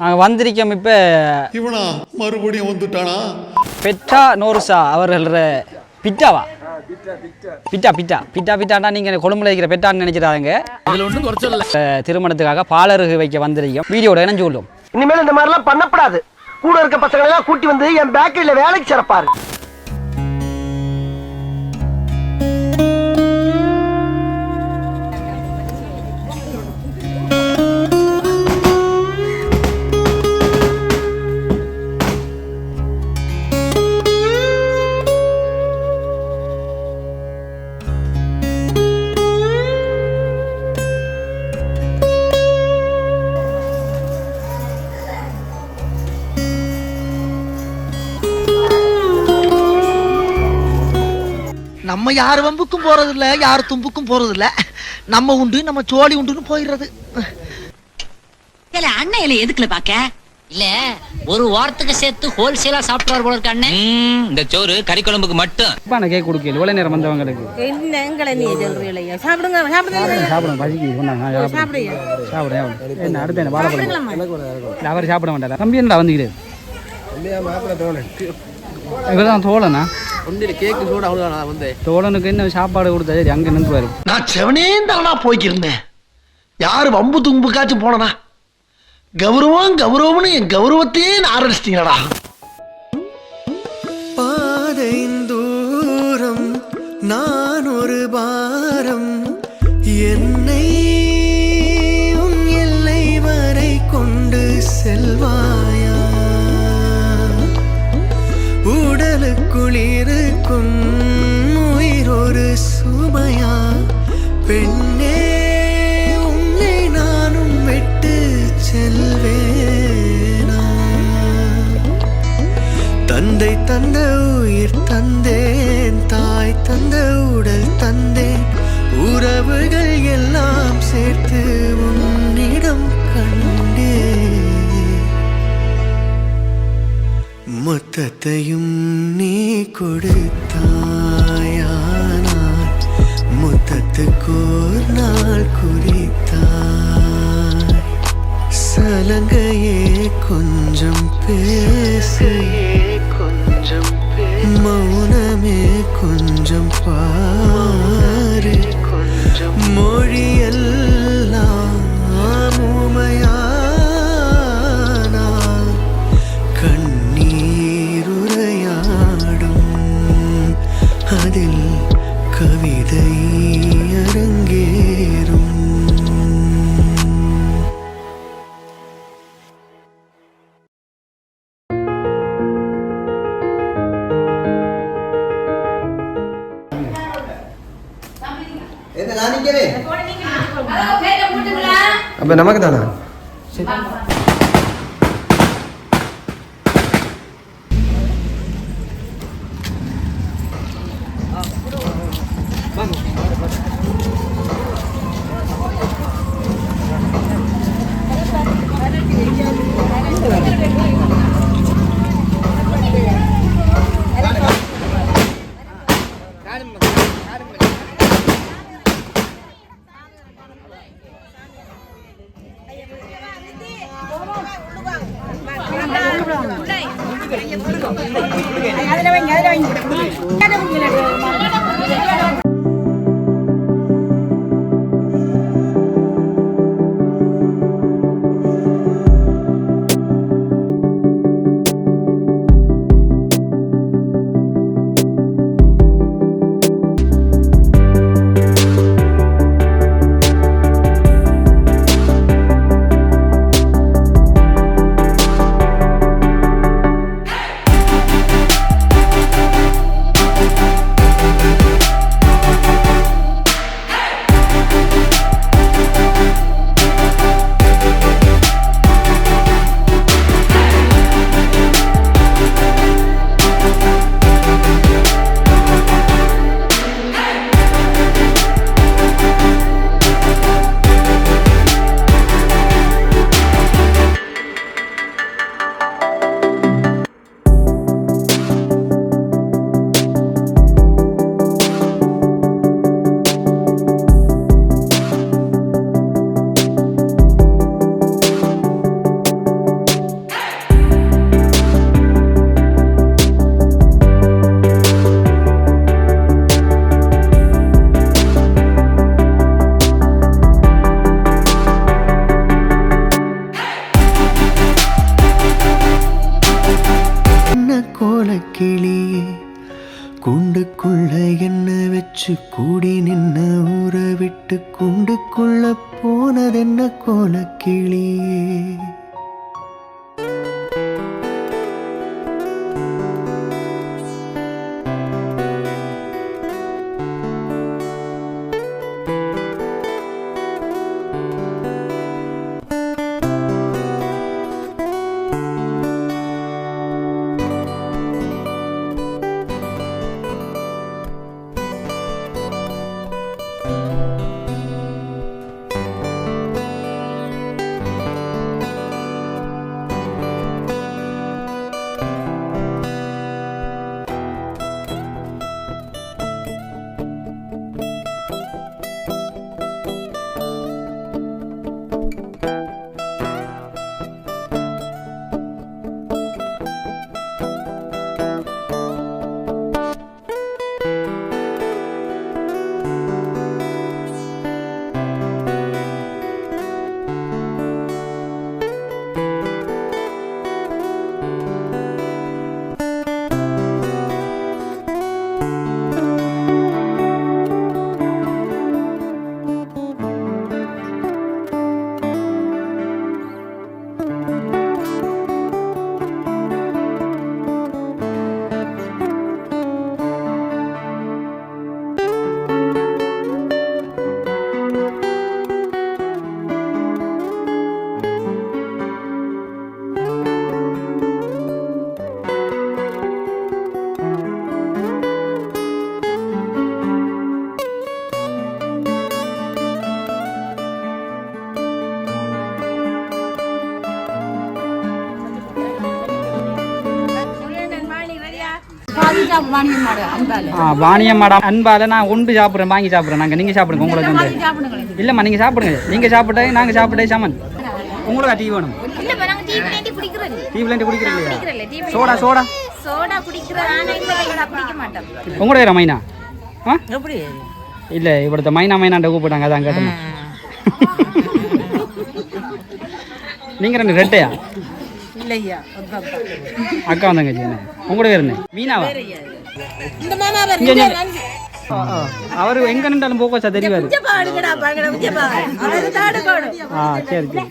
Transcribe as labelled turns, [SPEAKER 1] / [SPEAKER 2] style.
[SPEAKER 1] நாங்கள் வந்திருக்கோம். இப்போ
[SPEAKER 2] இவனா மறுபடியும் வந்துட்டானா?
[SPEAKER 1] பெட்டா நோருசா அவர்கள பிட்டாவா? பிட்டாண்டா நீங்கள் கொழும்புல இருக்கிற பெட்டான்னு நினைச்சிடாங்க.
[SPEAKER 3] இதில் ஒன்றும் குறைச்சல் இல்லை.
[SPEAKER 1] திருமணத்துக்காக பாலருகு வைக்க வந்திருக்கோம். வீடியோட இணைஞ்சு கொள்ளும்.
[SPEAKER 4] இனிமேல் இந்த மாதிரிலாம் பண்ணப்படாது. கூட இருக்க பசங்களை எல்லாம் கூட்டி வந்து என் பேக்கரியில வேலைக்கு சிறப்பாரு.
[SPEAKER 5] நம்ம யார் வம்புக்கும் போறது இல்ல, யார் தும்புக்கும் போறது இல்ல. நம்ம உண்டு, நம்ம சோழி உண்டுன்னு போயிடுறது.
[SPEAKER 6] அண்ணன் இல்ல எதுக்குல பாக்க இல்ல ஒரு வாரத்துக்கு சேர்த்து ஹோல்சேலா சாப்பிட்டு போல இருக்க அண்ணன்.
[SPEAKER 3] இந்த சோறு கறி குழம்புக்கு மட்டும்.
[SPEAKER 1] நான் கேக் கொடுக்கல இவ்வளோ நேரம் வந்தவங்களுக்கு.
[SPEAKER 7] எங்களை நீ சொல்றீங்க சாப்பிடுங்க
[SPEAKER 1] சாப்பிடுங்க பசிக்கு சொன்னாங்க. சாப்பிடுங்க என்ன அடுத்த என்ன வாழைப்பழம் அவர் சாப்பிட மாட்டாரா? தம்பி என்னடா வந்துக்கிறேன் இவர்தான் தோழனா
[SPEAKER 3] கேக்கு கூட அவ்வளோ வந்து
[SPEAKER 1] தோழனுக்கு என்ன சாப்பாடு கொடுத்தாரு அங்கே நின்றுவாரு.
[SPEAKER 4] நான் செவனே தானா போய்க்கிருந்தேன். யாரு வம்பு தும்புக்காச்சும் போனனா? கௌரவம்னு என் கௌரவத்தையே ஆரம்பிச்சிட்டீங்களா?
[SPEAKER 8] பாதையின் தூரம் நான் ஒரு பாரம், என்னை உன் எல்லை வரை கொண்டு செல்வாயா? உடலுக்குள் இருக்கும் உயிர் ஒரு சுமையா? பெண்ணே உன்னை நானும் விட்டு செல்வேனா? தந்தை தந்த உயிர் தந்தேன், தாய் தந்த உடல் தந்தேன், உறவுகள் எல்லாம் சேர்த்து உன்னிடம் கண்டேன். மொத்தத்தையும் நீ கொடுத்தாயானால் முத்தத்துக்கோர் நாள் குறித்தாய். சலங்கையே கொஞ்சம் பேசையே கொஞ்சம் மௌனமே கொஞ்சம் பாரு கொஞ்சம் மொழியெல்லாம் ஊமையானா கண்ணீருரையாடும் அதில் கவிதை அரங்கேறும்.
[SPEAKER 9] அப்ப நமக்கு தானா?
[SPEAKER 8] கோலக்கிளியே கூண்டுக்குள்ள என்ன வச்சு கூடி நின்ன ஊற விட்டு கூண்டுக்குள்ள போனதென்ன கோலக்கிளியே.
[SPEAKER 1] வாணியம் மேடம் அன்பால நான் ஒன்று சாப்பிட்றேன், வாங்கி சாப்பிட்றேன். நாங்கள் நீங்கள் சாப்பிடுங்க, உங்களுக்கு வந்து இல்லைம்மா நீங்கள் சாப்பிடுங்க. நீங்கள் சாப்பிட்டே நாங்கள் சாப்பிட்டே சமன். உங்களுக்கு டீ வேணும்? டீ பிளேண்டி குடிக்கிறேன் இல்லையா? சோடா சோடா உங்களோட மைனா ஆ இல்லை இവിടുത്തെ மைனா மைனாண்ட கூப்பிட்டாங்க, அதான் கேட்டேன். நீங்கள் ரெண்டு ரெட்டையா?
[SPEAKER 7] இல்லையா
[SPEAKER 1] அக்கா வந்தாங்க. உங்களோட இருந்தேன் மீனாவா? அவர் எங்க நின்றாலும் போக்கோச்சா தெரியாது. சரி சரி.